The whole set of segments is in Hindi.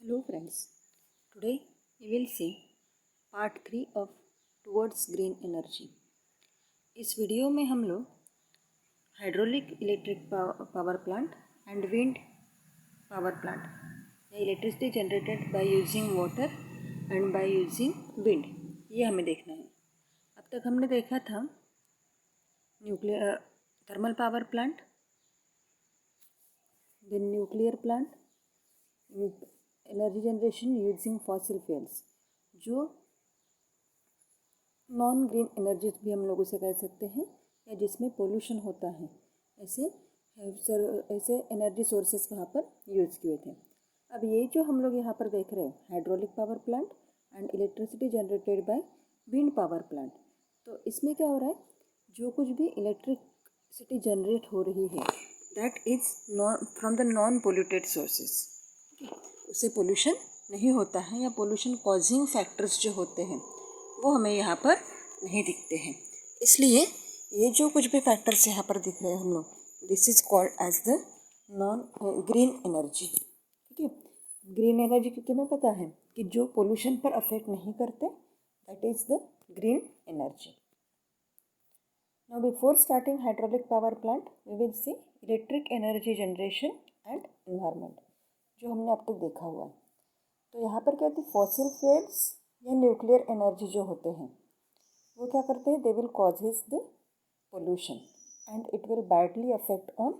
Hello friends, today we will see part 3 of Towards Green Energy। इस वीडियो में हम लोग hydraulic electric power plant and wind power plant या electricity generated by using water and by using wind, ये हमें देखना है। अब तक हमने देखा था nuclear thermal power plant, then nuclear plant, energy generation using fossil fuels, जो नॉन ग्रीन एनर्जी भी हम लोग उसे कह सकते हैं, या जिसमें पोल्यूशन होता है। ऐसे एनर्जी सोर्सेस वहाँ पर यूज़ किए थे। अब ये जो हम लोग यहाँ पर देख रहे हैं hydraulic power plant and electricity generated by wind power plant, तो इसमें क्या हो रहा है, जो कुछ भी इलेक्ट्रिसिटी जनरेट हो रही है that is from the non polluted sources, उससे पोल्यूशन नहीं होता है, या पोल्यूशन कॉजिंग फैक्टर्स जो होते हैं वो हमें यहाँ पर नहीं दिखते हैं। इसलिए ये जो कुछ भी फैक्टर्स यहाँ पर दिख रहे हैं हम लोग, this is called as the non green energy. ठीक है, ग्रीन एनर्जी क्योंकि हमें पता है कि जो पोल्यूशन पर अफेक्ट नहीं करते, that is the green energy. Now before starting hydraulic power plant we will see electric energy generation and environment, जो हमने अब तक देखा हुआ है। तो यहाँ पर क्या होती है, फॉसिल फ्यूल्स या न्यूक्लियर एनर्जी जो होते हैं वो क्या करते हैं, they will causes the pollution and it will badly affect on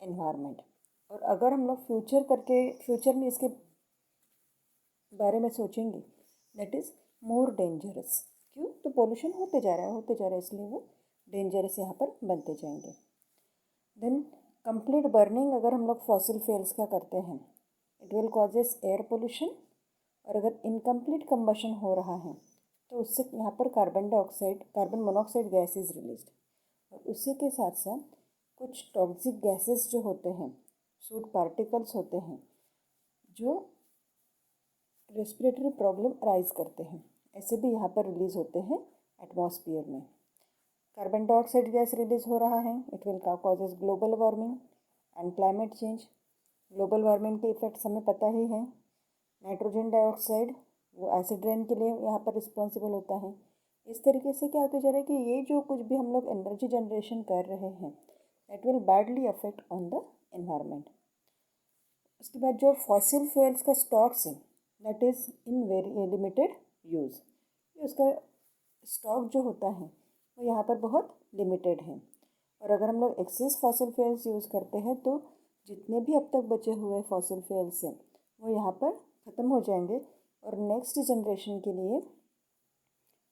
environment. और अगर हम लोग फ्यूचर में इसके बारे में सोचेंगे, दैट इज़ मोर डेंजरस। क्यों, तो पोल्यूशन होते जा रहा है, इसलिए वो डेंजरस यहाँ पर बनते जाएंगे। देन कंप्लीट बर्निंग अगर हम लोग फॉसिल फ्यूल्स का करते हैं, it will causes air pollution. और अगर इनकम्प्लीट कंबशन हो रहा है तो उससे यहाँ पर carbon monoxide gas is released, और उसी के साथ साथ कुछ टॉक्सिक गैसेस जो होते हैं, सूट पार्टिकल्स होते हैं, जो रेस्पिरेटरी प्रॉब्लम राइज करते हैं, ऐसे भी यहाँ पर रिलीज होते हैं एटमॉस्फेयर में। कार्बन डाइऑक्साइड गैस रिलीज हो रहा है, it will causes global warming and climate change. Global warming के इफेक्ट्स हमें पता ही है। नाइट्रोजन डाइऑक्साइड वो एसिड रेन के लिए यहाँ पर रिस्पॉन्सिबल होता है। इस तरीके से क्या होते जा रहा है कि ये जो कुछ भी हम लोग एनर्जी जनरेशन कर रहे हैं that will badly affect on the environment. उसके बाद जो फॉसिल फ्यूल्स का स्टॉक्स है that is in very limited use, उसका स्टॉक जो होता है वो यहाँ पर बहुत लिमिटेड है। और अगर हम लोग एक्सेस फॉसिल फ्यूल्स यूज़ करते हैं तो जितने भी अब तक बचे हुए फॉसिल फ्यूल्स हैं वो यहाँ पर ख़त्म हो जाएंगे, और नेक्स्ट जनरेशन के लिए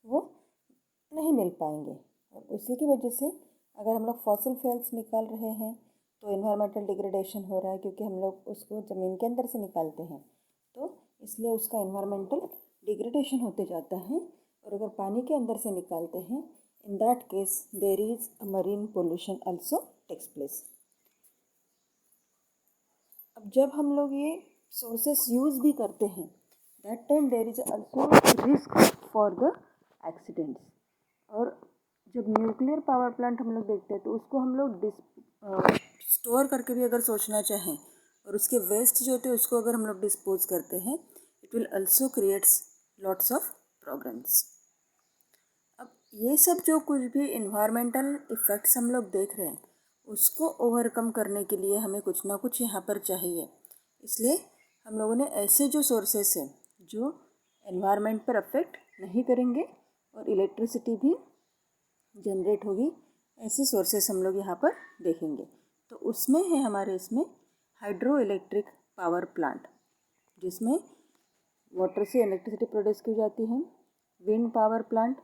वो नहीं मिल पाएंगे। और उसी की वजह से अगर हम लोग फॉसिल फ्यूल्स निकाल रहे हैं तो इन्वायरमेंटल डिग्रेडेशन हो रहा है, क्योंकि हम लोग उसको ज़मीन के अंदर से निकालते हैं, तो इसलिए उसका इन्वायरमेंटल डिग्रेडेशन होते जाता है। और अगर पानी के अंदर से निकालते हैं, in that case there is a marine pollution also takes place. अब जब हम लोग ये सोर्सेस यूज़ भी करते हैं, that time there is also risk for the accidents. और जब न्यूक्लियर पावर प्लांट हम लोग देखते हैं तो उसको हम लोग स्टोर करके भी अगर सोचना चाहें, और उसके वेस्ट जो होते हैं उसको अगर हम लोग डिस्पोज करते हैं, it will also creates lots of problems. अब ये सब जो कुछ भी इन्वायरमेंटल इफ़ेक्ट्स हम लोग देख रहे हैं उसको ओवरकम करने के लिए हमें कुछ ना कुछ यहाँ पर चाहिए। इसलिए हम लोगों ने ऐसे जो सोर्सेस हैं जो एनवायरनमेंट पर अफेक्ट नहीं करेंगे और इलेक्ट्रिसिटी भी जनरेट होगी, ऐसे सोर्सेस हम लोग यहाँ पर देखेंगे। तो उसमें है हमारे इसमें हाइड्रो इलेक्ट्रिक पावर प्लांट, जिसमें वाटर से इलेक्ट्रिसिटी प्रोड्यूस की जाती है, wind power plant,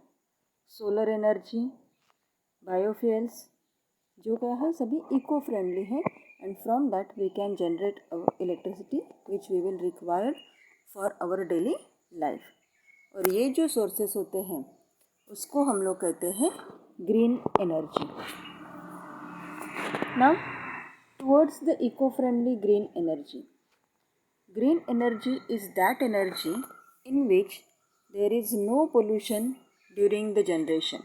solar energy, biofuels, जो क्या है सभी इको फ्रेंडली है, and from that we can generate electricity which we will require for our daily life. और ये जो सोर्सेस होते हैं उसको हम लोग कहते हैं green energy. Now towards the eco friendly green energy, green energy is that energy in which there is no pollution during the generation.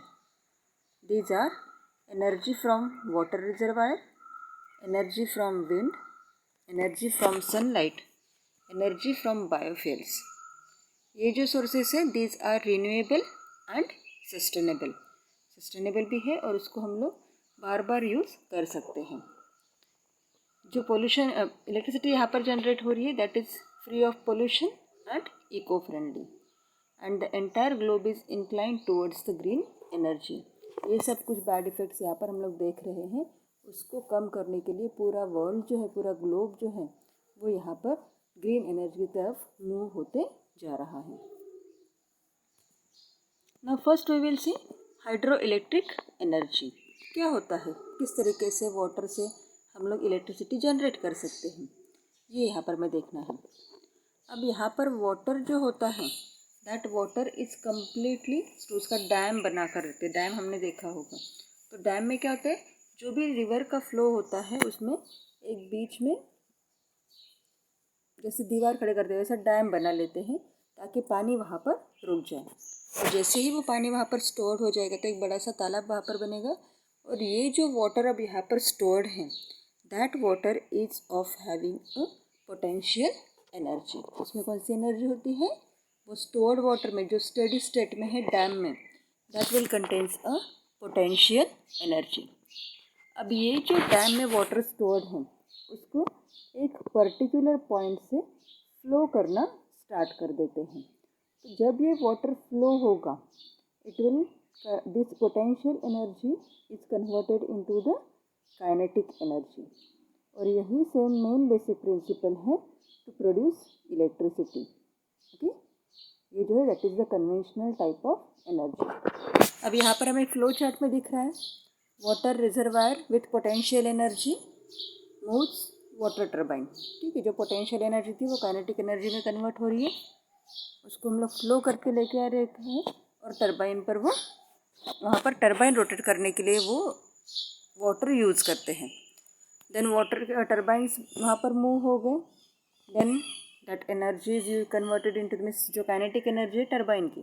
These are energy from water reservoir, energy from wind, energy from sunlight, energy from biofuels. ये जो सोर्सेस हैं these are renewable and sustainable भी है और उसको हम लोग बार बार यूज़ कर सकते हैं। जो पोल्यूशन इलेक्ट्रिसिटी यहाँ पर जनरेट हो रही है that is free of pollution and eco friendly and the entire globe is inclined towards the green energy. ये सब कुछ बैड इफ़ेक्ट्स यहाँ पर हम लोग देख रहे हैं, उसको कम करने के लिए पूरा वर्ल्ड जो है, पूरा ग्लोब जो है वो यहाँ पर ग्रीन एनर्जी की तरफ मूव होते जा रहा है। Now first we will see hydro electric energy क्या होता है, किस तरीके से वाटर से हम लोग इलेक्ट्रिसिटी जनरेट कर सकते हैं, ये यहाँ पर हमें देखना है। अब यहाँ पर वाटर जो होता है दैट वाटर इज़ कम्प्लीटली, तो उसका डैम बना कर रखते हैं, डैम हमने देखा होगा। तो डैम में क्या होता है, जो भी रिवर का फ्लो होता है उसमें एक बीच में जैसे दीवार खड़े करते हैं वैसा डैम बना लेते हैं ताकि पानी वहाँ पर रुक जाए, और जैसे ही वो पानी वहाँ पर स्टोर हो जाएगा तो एक बड़ा सा तालाब वहाँ पर बनेगा, और ये जो वाटर अब यहाँ पर स्टोर्ड है that water is of having a potential energy. उसमें कौन सी एनर्जी होती है, वो स्टोर्ड वाटर में जो स्टेडी स्टेट में है डैम में that will contains a potential energy. अब ये जो डैम में वाटर स्टोर्ड है उसको एक पर्टिकुलर पॉइंट से फ्लो करना स्टार्ट कर देते हैं। तो जब ये वाटर फ्लो होगा it will this potential energy is converted into the kinetic energy, और यही सेम मेन बेसिक प्रिंसिपल है टू प्रोड्यूस इलेक्ट्रिसिटी। ओके, ये जो है that is the conventional type of energy. अब यहाँ पर हमें फ्लो चार्ट में दिख रहा है water reservoir with potential energy moves water turbine. ठीक है, जो पोटेंशियल एनर्जी थी वो काइनेटिक एनर्जी में कन्वर्ट हो रही है, उसको हम लोग फ्लो करके लेके आ रहे हैं, और टर्बाइन पर वो वहाँ पर टर्बाइन रोटेट करने के लिए वो वाटर यूज़ करते हैं। देन वाटर टर्बाइंस वहाँ पर मूव हो गए, then that energy is converted into the means जो काइनेटिक एनर्जी है टर्बाइन की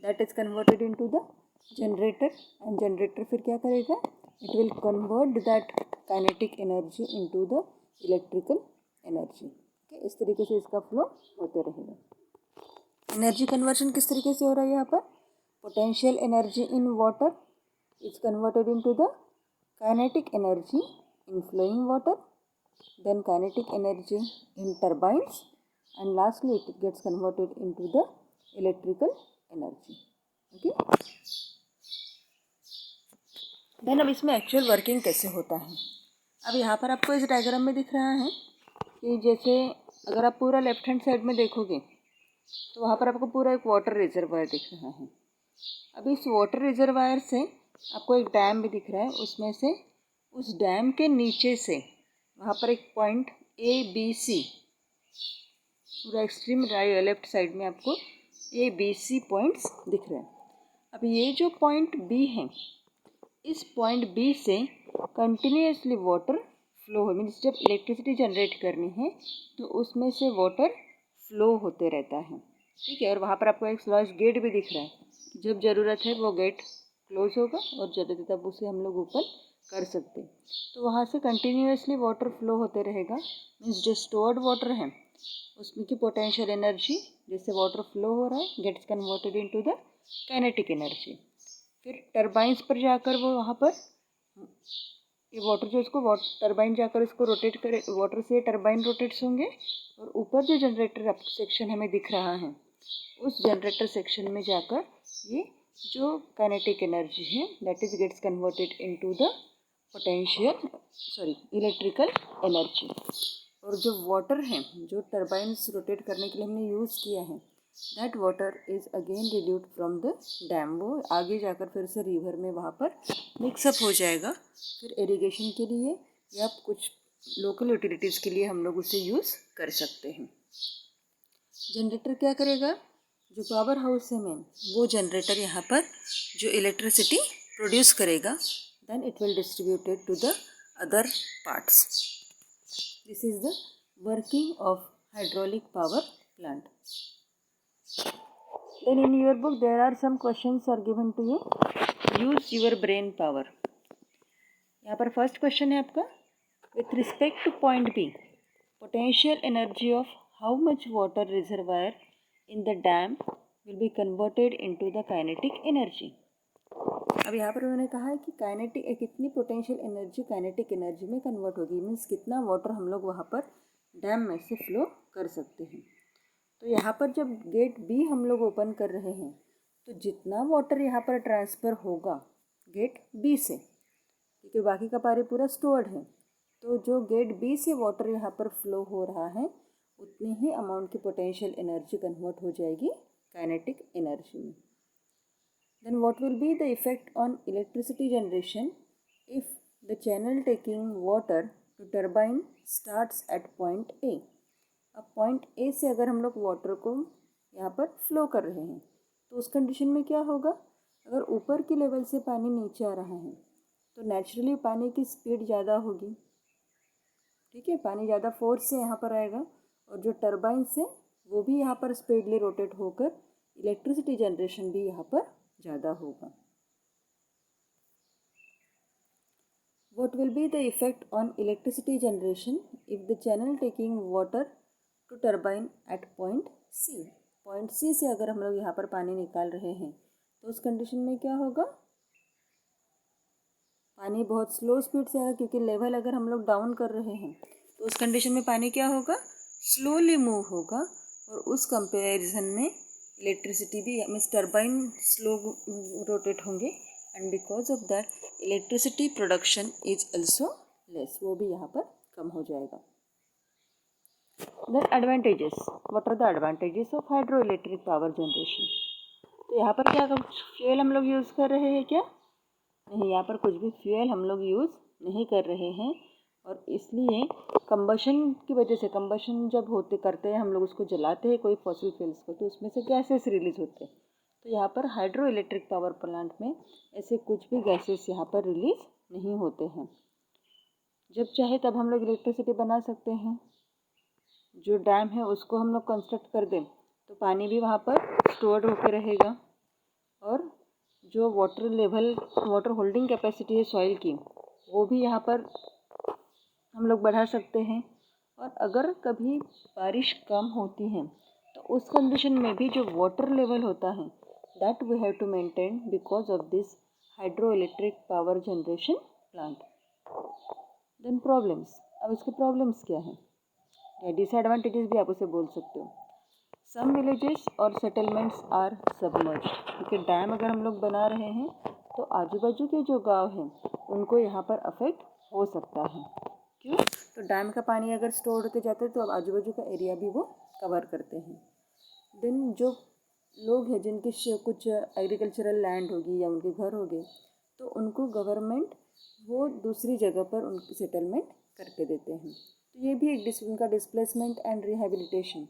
that is converted into the generator, and generator फिर क्या करेगा, it will convert that kinetic energy into the electrical energy. Okay, इस तरीके से इसका फ्लो होते रहेगा। एनर्जी कन्वर्शन किस तरीके से हो रहा है यहाँ पर, potential energy in water is converted into the kinetic energy in flowing water, then kinetic energy in turbines, and lastly it gets converted into the electrical energy. Okay, then अब इसमें एक्चुअल वर्किंग कैसे होता है। अब यहाँ पर आपको इस डायग्राम में दिख रहा है कि जैसे अगर आप पूरा लेफ्ट हैंड साइड में देखोगे तो वहाँ पर आपको पूरा एक वाटर रिजर्वायर दिख रहा है। अब इस वाटर रिजर्वायर से आपको एक डैम भी दिख रहा है, उसमें से उस डैम के नीचे से वहाँ पर एक पॉइंट ABC, पूरा एक्सट्रीम लेफ्ट साइड में आपको ABC पॉइंट्स दिख रहे हैं। अब ये जो पॉइंट B है, इस पॉइंट B से कंटिन्यूसली वाटर फ्लो हो, मीन्स जब इलेक्ट्रिसिटी जनरेट करनी है तो उसमें से वाटर फ्लो होते रहता है। ठीक है, और वहाँ पर आपको एक स्लॉश गेट भी दिख रहा है, जब ज़रूरत है वो गेट क्लोज होगा और ज़रूरत है तब उसे हम लोग ओपन कर सकते। तो वहाँ से कंटिन्यूसली वाटर फ्लो होते रहेगा, मीन्स जो स्टोर्ड वाटर है उसमें की पोटेंशियल एनर्जी जैसे वाटर फ्लो हो रहा है gets converted into the kinetic energy. फिर टर्बाइंस पर जाकर वो वहाँ पर ये वाटर जो इसको टर्बाइन जाकर इसको रोटेट करे, वाटर से टर्बाइन रोटेट्स होंगे, और ऊपर जो जनरेटर सेक्शन हमें दिख रहा है उस जनरेटर सेक्शन में जाकर ये जो काइनेटिक एनर्जी है that is gets converted into the electrical energy. और जो वाटर है जो टर्बाइन्स रोटेट करने के लिए हमने यूज़ किया है that water is again rerouted from the dam, वो आगे जाकर फिर से रिवर में वहाँ पर मिक्सअप हो जाएगा, फिर इरिगेशन के लिए या कुछ लोकल यूटिलिटीज़ के लिए हम लोग उसे यूज़ कर सकते हैं। जनरेटर क्या करेगा, जो पावर हाउस है मेन वो जनरेटर यहाँ पर जो इलेक्ट्रिसिटी प्रोड्यूस करेगा then it will distribute it to the other parts. This is the working of hydraulic power plant. Then in your book there are some questions are given to you. Use your brain power. यहाँ पर फर्स्ट क्वेश्चन है आपका, with respect to point B, potential energy of how much water reservoir in the dam will be converted into the kinetic energy। अब यहाँ पर उन्होंने कहा है कि काइनेटिक कितनी पोटेंशियल एनर्जी काइनेटिक एनर्जी में कन्वर्ट होगी, मीन्स कितना वाटर हम लोग वहाँ पर डैम में से फ्लो कर सकते हैं। तो यहाँ पर जब गेट बी हम लोग ओपन कर रहे हैं तो जितना वाटर यहाँ पर ट्रांसफ़र होगा गेट बी से, क्योंकि बाकी का पानी पूरा स्टोर्ड है, तो जो गेट बी से वाटर यहाँ पर फ्लो हो रहा है उतनी ही अमाउंट की पोटेंशियल एनर्जी कन्वर्ट हो जाएगी काइनेटिक एनर्जी में। Then what will be the effect on electricity generation if the channel taking water to turbine starts at point A। अब पॉइंट ए से अगर हम लोग वाटर को यहाँ पर फ्लो कर रहे हैं तो उस कंडीशन में क्या होगा, अगर ऊपर की लेवल से पानी नीचे आ रहा है तो नेचुरली पानी की स्पीड ज़्यादा होगी, ठीक है, पानी ज़्यादा फोर्स से यहाँ पर आएगा और जो टर्बाइन से वो भी यहाँ पर स्पीडली रोटेट होकर इलेक्ट्रिसिटी जनरेशन भी यहाँ पर ज़्यादा होगा। What will be the effect on electricity generation if the channel taking water to turbine at point C। Point C से अगर हम लोग यहाँ पर पानी निकाल रहे हैं तो उस कंडीशन में क्या होगा, पानी बहुत स्लो स्पीड से आएगा, क्योंकि लेवल अगर हम लोग डाउन कर रहे हैं तो उस कंडीशन में पानी क्या होगा, स्लोली मूव होगा, और उस कंपेरिजन में इलेक्ट्रिसिटी भी मीन्स टर्बाइन स्लो रोटेट होंगे and because of that electricity production is also less, वो भी यहाँ पर कम हो जाएगा। Then advantages, what are the advantages of hydro electric power generation. तो यहाँ पर क्या फ्यूल हम लोग यूज़ कर रहे हैं क्या, नहीं, यहाँ पर कुछ भी फ्यूल हम लोग यूज़ नहीं कर रहे हैं, और इसलिए कंबशन की वजह से, कंबशन जब होते करते हैं हम लोग उसको जलाते हैं कोई फॉसिल फ्यूल्स को तो उसमें से गैसेस रिलीज होते हैं, तो यहाँ पर हाइड्रो इलेक्ट्रिक पावर प्लांट में ऐसे कुछ भी गैसेस यहाँ पर रिलीज नहीं होते हैं। जब चाहे तब हम लोग इलेक्ट्रिसिटी बना सकते हैं। जो डैम है उसको हम लोग कंस्ट्रक्ट कर दें तो पानी भी वहाँ पर स्टोर्ड होकर रहेगा, और जो water level, water holding capacity है सॉइल की, वो भी यहाँ पर हम लोग बढ़ा सकते हैं। और अगर कभी बारिश कम होती है तो उस कंडीशन में भी जो वाटर लेवल होता है that we have to maintain because of this hydro electric power generation plant. Then problems, अब इसके प्रॉब्लम्स क्या हैं या डिसएडवांटेजेस भी आप उसे बोल सकते हो। सम विलेजेस और सेटलमेंट्स आर सबमर्ज्ड, क्योंकि डैम अगर हम लोग बना रहे हैं तो आजू बाजू के जो गांव हैं उनको यहाँ पर अफेक्ट हो सकता है। क्यों, तो डैम का पानी अगर स्टोर होते जाता है तो अब आजू बाजू का एरिया भी वो कवर करते हैं। देन जो लोग हैं जिनकी कुछ एग्रीकल्चरल लैंड होगी या उनके घर हो गए तो उनको गवर्नमेंट वो दूसरी जगह पर उनकी सेटलमेंट करके देते हैं, तो ये भी एक उनका डिस्प्लेसमेंट एंड रिहेबिलिटेशन,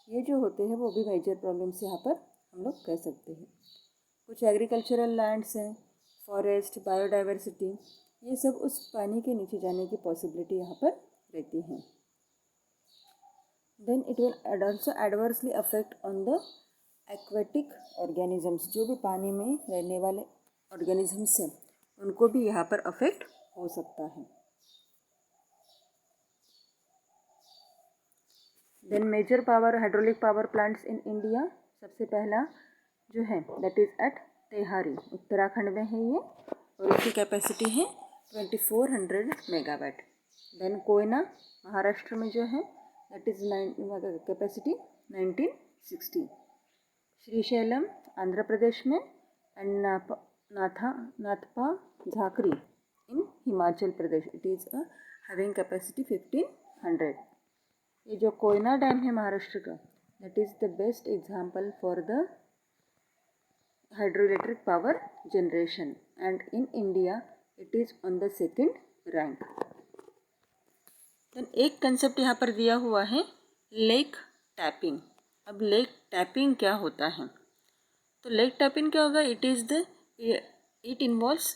ये जो होते हैं वो भी मेजर प्रॉब्लम्स यहाँ पर हम लोग कह सकते हैं। कुछ एग्रीकल्चरल लैंड्स हैं, फॉरेस्ट, बायोडाइवर्सिटी, ये सब उस पानी के नीचे जाने की पॉसिबिलिटी यहाँ पर रहती है। Then it will also adversely affect on the aquatic organisms, जो भी पानी में रहने वाले ऑर्गेनिजम्स हैं उनको भी यहाँ पर अफेक्ट हो सकता है। Then major power hydraulic power plants in India, सबसे पहला जो है that is at Tehri, Uttarakhand में है ये, और इसकी कैपेसिटी है 2400 मेगावाट। देन कोयना महाराष्ट्र में जो है that is capacity 1960। Srisailam Andhra Pradesh में, and Nathpa Jhakri in Himachal Pradesh, it is having capacity 1500। ये जो कोयना डैम है महाराष्ट्र का that is the best example for the hydro electric power generation, and in India it is on the second rank. Then एक कंसेप्ट यहाँ पर दिया हुआ है लेक टैपिंग। अब लेक टैपिंग क्या होता है, तो लेक टैपिंग क्या होगा, it involves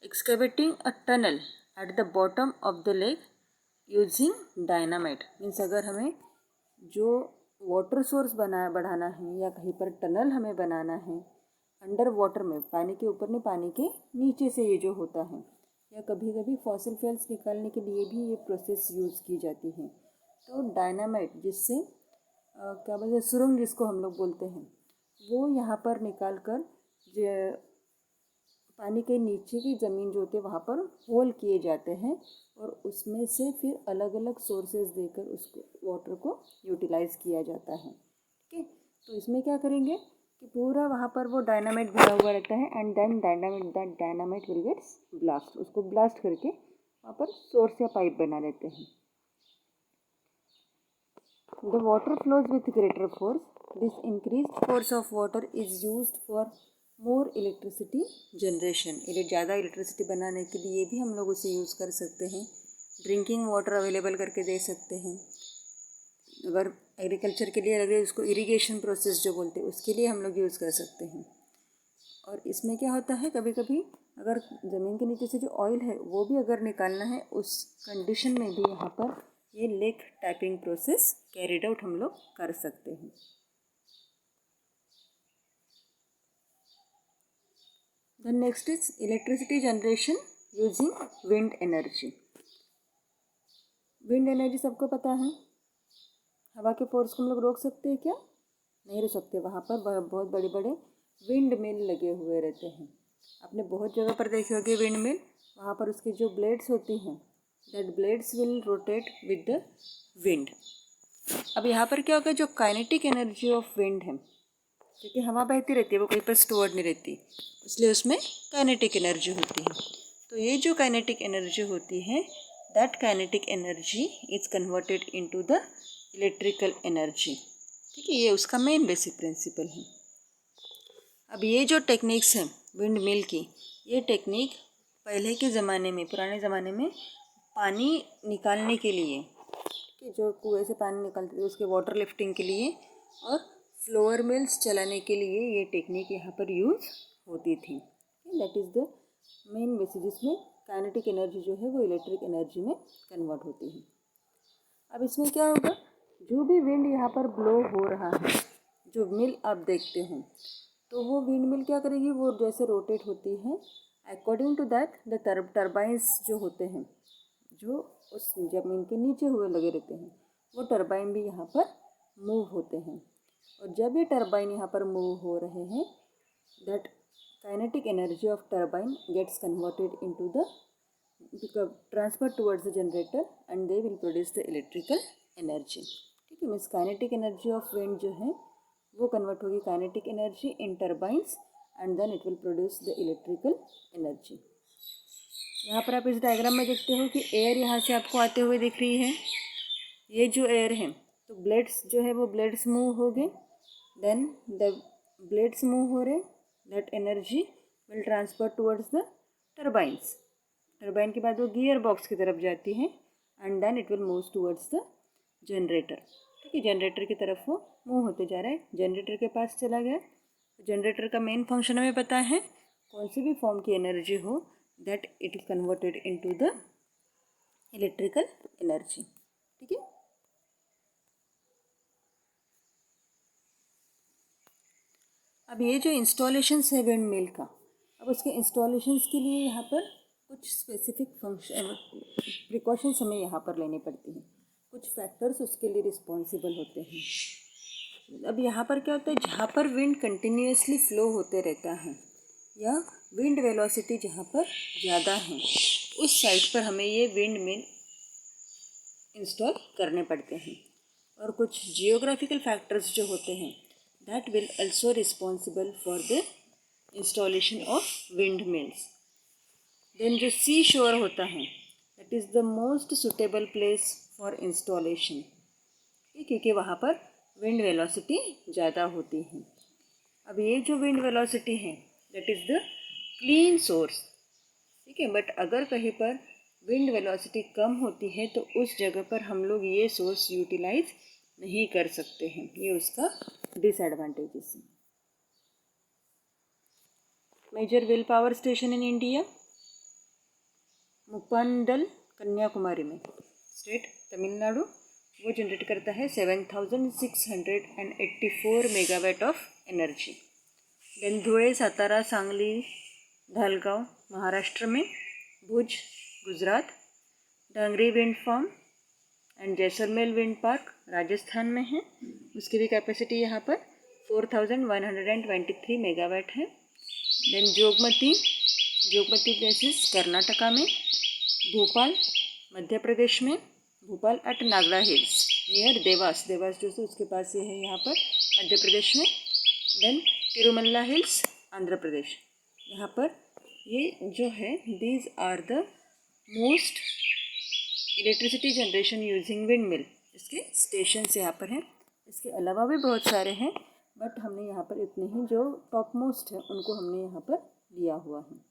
excavating a tunnel at the bottom of the lake using dynamite. Means अगर हमें जो वाटर सोर्स बढ़ाना है या कहीं पर टनल हमें बनाना है अंडर वाटर में, पानी के ऊपर नहीं पानी के नीचे से ये जो होता है, या कभी कभी फॉसिल फ्यूल्स निकालने के लिए भी ये प्रोसेस यूज़ की जाती है। तो डायनामाइट जिससे क्या बोलते हैं, सुरंग जिसको हम लोग बोलते हैं, वो यहाँ पर निकाल कर पानी के नीचे की ज़मीन जो होती है वहाँ पर होल किए जाते हैं और उसमें से फिर अलग अलग सोर्सेज देकर उसको वाटर को यूटिलाइज़ किया जाता है। ठीक है, तो इसमें क्या करेंगे कि पूरा वहाँ पर वो डायनामाइट भरा हुआ रहता है and then dynamite will gets blast, उसको ब्लास्ट करके वहाँ पर सोर्स या पाइप बना लेते हैं। The water flows with greater force, this increased force of water is used for more electricity generation. ज़्यादा इलेक्ट्रिसिटी बनाने के लिए भी हम लोग उसे यूज़ कर सकते हैं। ड्रिंकिंग वाटर अवेलेबल करके दे सकते हैं। अगर एग्रीकल्चर के लिए लगे उसको इरिगेशन प्रोसेस जो बोलते हैं उसके लिए हम लोग यूज़ कर सकते हैं। और इसमें क्या होता है, कभी कभी अगर ज़मीन के नीचे से जो ऑयल है वो भी अगर निकालना है उस कंडीशन में भी यहाँ पर ये lake tapping process carried out हम लोग कर सकते हैं। The next is electricity generation using wind energy. Wind energy सबको पता है। हवा के फोर्स को हम लोग रोक सकते हैं क्या? नहीं रोक सकते। वहाँ पर बहुत बड़े बड़े विंड मिल लगे हुए रहते हैं। आपने बहुत जगह पर देखे होंगे विंड मिल। वहाँ पर उसकी जो ब्लेड्स होती हैं, that blades will rotate with the wind. अब यहाँ पर क्या होगा, जो काइनेटिक एनर्जी ऑफ विंड है, क्योंकि हवा बहती रहती है, वो कहीं पर स्टोर्ड नहीं रहती, इसलिए उसमें काइनेटिक एनर्जी होती है। तो ये जो काइनेटिक एनर्जी होती है, that kinetic energy is converted into the electrical energy. ठीक है, ये उसका मेन बेसिक प्रिंसिपल है। अब ये जो टेक्निक्स हैं विंड मिल की, ये टेक्निक पहले के ज़माने में, पुराने ज़माने में पानी निकालने के लिए, कि जो कुएँ से पानी निकालते थे उसके वाटर लिफ्टिंग के लिए और फ्लोअर मिल्स चलाने के लिए ये टेक्निक यहाँ पर यूज़ होती थी। That is the main basis, जिसमें काइनेटिक एनर्जी जो है वो इलेक्ट्रिक एनर्जी में कन्वर्ट होती है। अब इसमें क्या होगा, जो भी विंड यहाँ पर ब्लो हो रहा है, जो मिल आप देखते हो, तो वो विंड मिल क्या करेगी, वो जैसे रोटेट होती है, according to that the turbines जो होते हैं, जो उस जमीन के नीचे हुए लगे रहते हैं, वो टर्बाइन भी यहाँ पर मूव होते हैं। और जब ये टर्बाइन यहाँ पर मूव हो रहे हैं, that kinetic energy of turbine gets converted into the transfer towards the generator and they will produce the electrical energy. ठीक है, means kinetic energy of wind जो है वो कन्वर्ट होगी kinetic energy in turbines and then it will produce the electrical energy. यहाँ पर आप इस डायग्राम में देखते हो कि एयर यहाँ से आपको आते हुए दिख रही है। ये जो एयर है, तो ब्लेड्स जो है वो ब्लेड्स मूव हो गए, देन द ब्लेड्स मूव हो रहे, that energy will transfer towards the turbines. Turbine के बाद वो गियर बॉक्स की तरफ जाती है and then it will move towards the generator. ठीक है, जनरेटर की तरफ वो मूव होते जा रहा है, जनरेटर के पास चला गया। जनरेटर का मेन फंक्शन हमें पता है, कौन सी भी फॉर्म की एनर्जी हो, that it is converted into the electrical energy. ठीक है, अब ये जो इंस्टॉलेशंस है विंड मिल का, अब उसके इंस्टॉलेशंस के लिए यहाँ पर कुछ स्पेसिफिक फंक्शन प्रिकॉशंस हमें यहाँ पर लेने पड़ती हैं, कुछ फैक्टर्स उसके लिए रिस्पॉन्सिबल होते हैं। अब यहाँ पर क्या होता है, जहाँ पर विंड कंटिन्यूसली फ्लो होते रहता है या विंड वेलोसिटी जहाँ पर ज़्यादा है, उस साइड पर हमें ये विंड मिल इंस्टॉल करने पड़ते हैं। और कुछ जियोग्राफिकल फैक्टर्स जो होते हैं, that will also responsible for the installation of windmills. Then जो sea shore होता है, that is the most suitable place for installation, क्योंकि वहाँ पर wind velocity ज़्यादा होती है। अब ये जो wind velocity है, that is the clean source। ठीक है, बट अगर कहीं पर wind velocity कम होती है तो उस जगह पर हम लोग ये सोर्स यूटिलाइज नहीं कर सकते हैं, ये उसका डिसएडवांटेजेस है। मेजर विल power station in India, Muppandal Kanyakumari में, स्टेट तमिलनाडु, वो जनरेट करता है 7684 megawatt of energy. Then Dhule, Satara, Sangli, Dhalgaon Maharashtra में, Bhuj Gujarat, Dangri wind farm and Jaisalmer wind park Rajasthan में है, उसकी भी कैपेसिटी यहाँ पर 4123 मेगावाट है। देन जोगमती प्लेसेस कर्नाटका में, भोपाल मध्य प्रदेश में, Bhopal at Nagda hills near Dewas जो है उसके पास ये है यहाँ पर मध्य प्रदेश में। देन तिरुमल्ला हिल्स आंध्र प्रदेश, यहाँ पर ये जो है these are the most electricity generation using wind mill, इसके स्टेशंस यहाँ पर हैं। इसके अलावा भी बहुत सारे हैं, बट हमने यहाँ पर इतने ही जो टॉप मोस्ट है उनको हमने यहाँ पर लिया हुआ है।